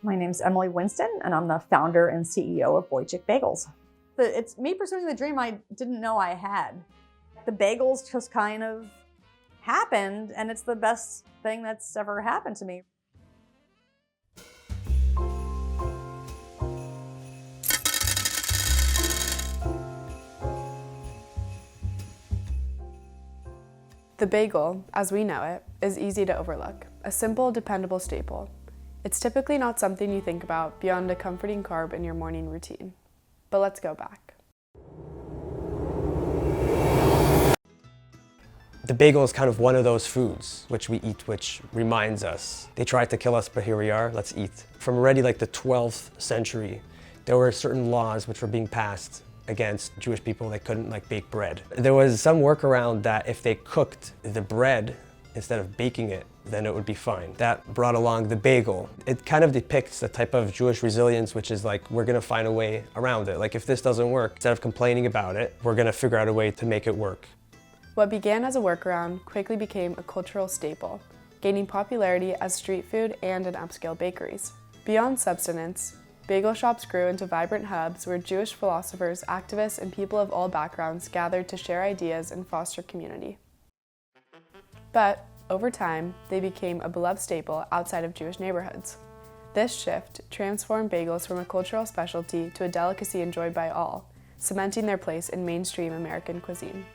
My name's Emily Winston, and I'm the founder and CEO of Wojcik Bagels. It's me pursuing the dream I didn't know I had. The bagels just kind of happened, and it's the best thing that's ever happened to me. The bagel, as we know it, is easy to overlook, a simple, dependable staple. It's typically not something you think about beyond a comforting carb in your morning routine. But let's go back. The bagel is kind of one of those foods which we eat, which reminds us. They tried to kill us, but here we are, let's eat. From already like the 12th century, there were certain laws which were being passed against Jewish people. They couldn't bake bread. There was some workaround that if they cooked the bread instead of baking it, then it would be fine. That brought along the bagel. It kind of depicts the type of Jewish resilience, which is like, we're gonna find a way around it. Like if this doesn't work, instead of complaining about it, we're gonna figure out a way to make it work. What began as a workaround quickly became a cultural staple, gaining popularity as street food and in upscale bakeries. Beyond subsistence, bagel shops grew into vibrant hubs where Jewish philosophers, activists, and people of all backgrounds gathered to share ideas and foster community. But over time, they became a beloved staple outside of Jewish neighborhoods. This shift transformed bagels from a cultural specialty to a delicacy enjoyed by all, cementing their place in mainstream American cuisine.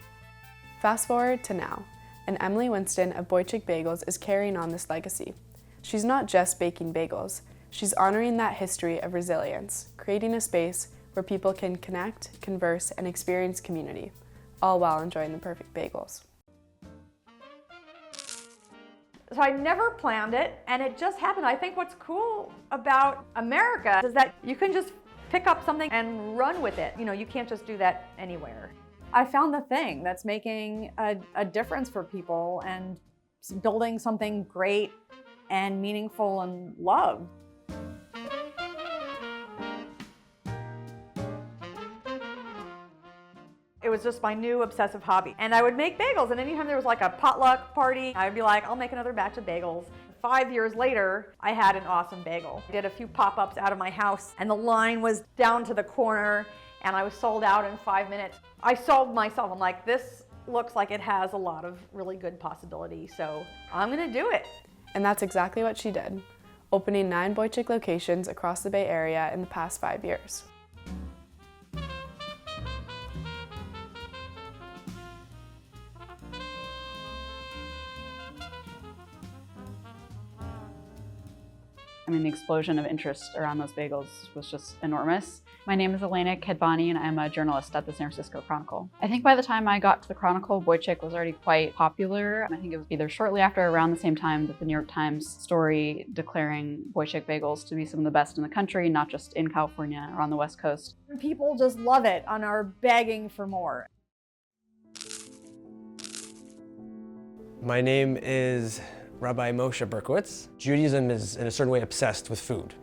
Fast forward to now, and Emily Winston of Wojcik Bagels is carrying on this legacy. She's not just baking bagels, she's honoring that history of resilience, creating a space where people can connect, converse, and experience community, all while enjoying the perfect bagels. So I never planned it, and it just happened. I think what's cool about America is that you can just pick up something and run with it. You know, you can't just do that anywhere. I found the thing that's making a difference for people and building something great and meaningful and loved. It was just my new obsessive hobby. And I would make bagels, and anytime there was like a potluck party, I'd be like, I'll make another batch of bagels. 5 years later, I had an awesome bagel. I did a few pop-ups out of my house, and the line was down to the corner, and I was sold out in 5 minutes. I sold myself. I'm like, this looks like it has a lot of really good possibility, so I'm gonna do it. And that's exactly what she did, opening 9 Wojcik locations across the Bay Area in the past 5 years. I mean, the explosion of interest around those bagels was just enormous. My name is Elena Kedbani, and I'm a journalist at the San Francisco Chronicle. I think by the time I got to the Chronicle, Wojcik was already quite popular. I think it was either shortly after or around the same time that the New York Times story declaring Wojcik bagels to be some of the best in the country, not just in California or on the West Coast. People just love it and are begging for more. My name is Rabbi Moshe Berkowitz. Judaism is in a certain way obsessed with food.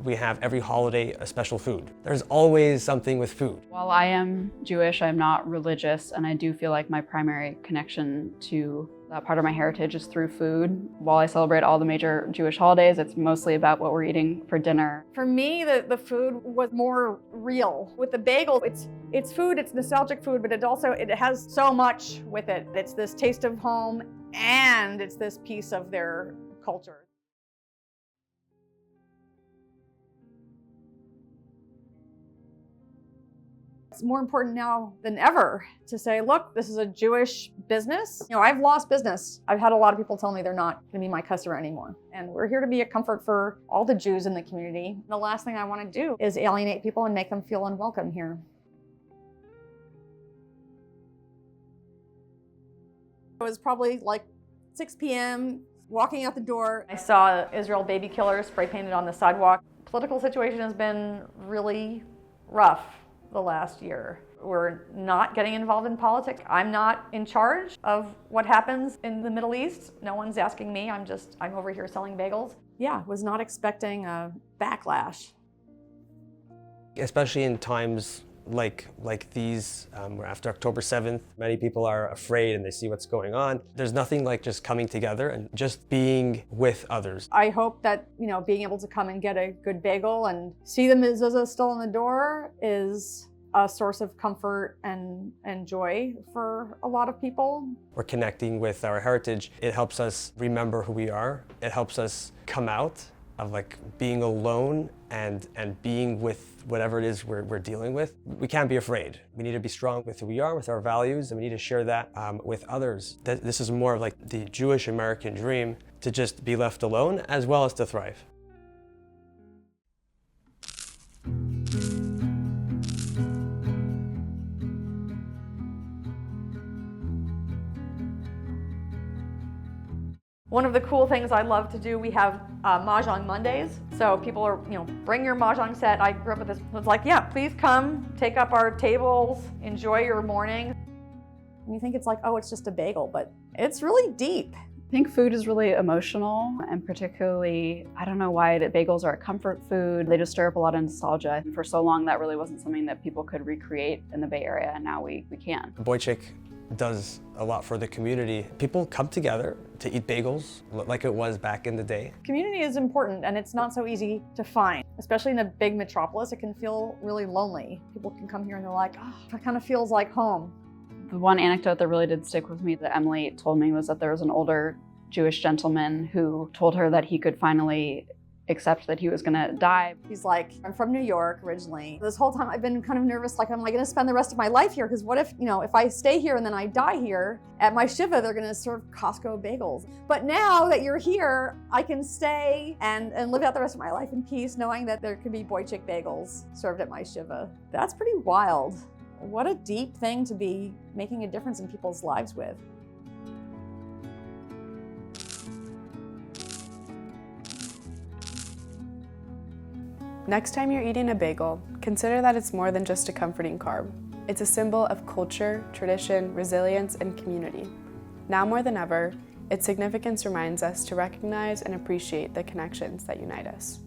We have every holiday a special food. There's always something with food. While I am Jewish, I'm not religious, and I do feel like my primary connection to that part of my heritage is through food. While I celebrate all the major Jewish holidays, it's mostly about what we're eating for dinner. For me, the food was more real. With the bagel, it's food, it's nostalgic food, but it has so much with it. It's this taste of home, and it's this piece of their culture. It's more important now than ever to say, look, this is a Jewish business. You know, I've lost business. I've had a lot of people tell me they're not going to be my customer anymore. And we're here to be a comfort for all the Jews in the community. The last thing I want to do is alienate people and make them feel unwelcome here. It was probably like 6 p.m., walking out the door. I saw Israel baby killer spray painted on the sidewalk. Political situation has been really rough the last year. We're not getting involved in politics. I'm not in charge of what happens in the Middle East. No one's asking me. I'm over here selling bagels. Yeah, was not expecting a backlash. Especially in times like these, where after October 7th, many people are afraid and they see what's going on. There's nothing like just coming together and just being with others. I hope that, being able to come and get a good bagel and see the mezuzah still in the door is a source of comfort and joy for a lot of people. We're connecting with our heritage. It helps us remember who we are. It helps us come out of like being alone and being with whatever it is we're dealing with. We can't be afraid. We need to be strong with who we are, with our values, and we need to share that with others. This is more of like the Jewish American dream, to just be left alone as well as to thrive. One of the cool things I love to do, we have Mahjong Mondays. So people are, bring your Mahjong set. I grew up with this. It's like, yeah, please come, take up our tables, enjoy your morning. And you think it's like, oh, it's just a bagel, but it's really deep. I think food is really emotional, and particularly, I don't know why, bagels are a comfort food. They just stir up a lot of nostalgia. For so long, that really wasn't something that people could recreate in the Bay Area, and now we can. Boychik does a lot for the community. People come together to eat bagels like it was back in the day. Community is important, and it's not so easy to find, especially in a big metropolis. It can feel really lonely. People can come here and they're like, oh, it kind of feels like home. The one anecdote that really did stick with me that Emily told me was that there was an older Jewish gentleman who told her that he could finally accept that he was gonna die. He's like, I'm from New York originally. This whole time I've been kind of nervous, like, am I gonna spend the rest of my life here? Because what if, if I stay here and then I die here, at my shiva, they're gonna serve Costco bagels. But now that you're here, I can stay and live out the rest of my life in peace, knowing that there could be Boychik bagels served at my shiva. That's pretty wild. What a deep thing to be making a difference in people's lives with. Next time you're eating a bagel, consider that it's more than just a comforting carb. It's a symbol of culture, tradition, resilience, and community. Now more than ever, its significance reminds us to recognize and appreciate the connections that unite us.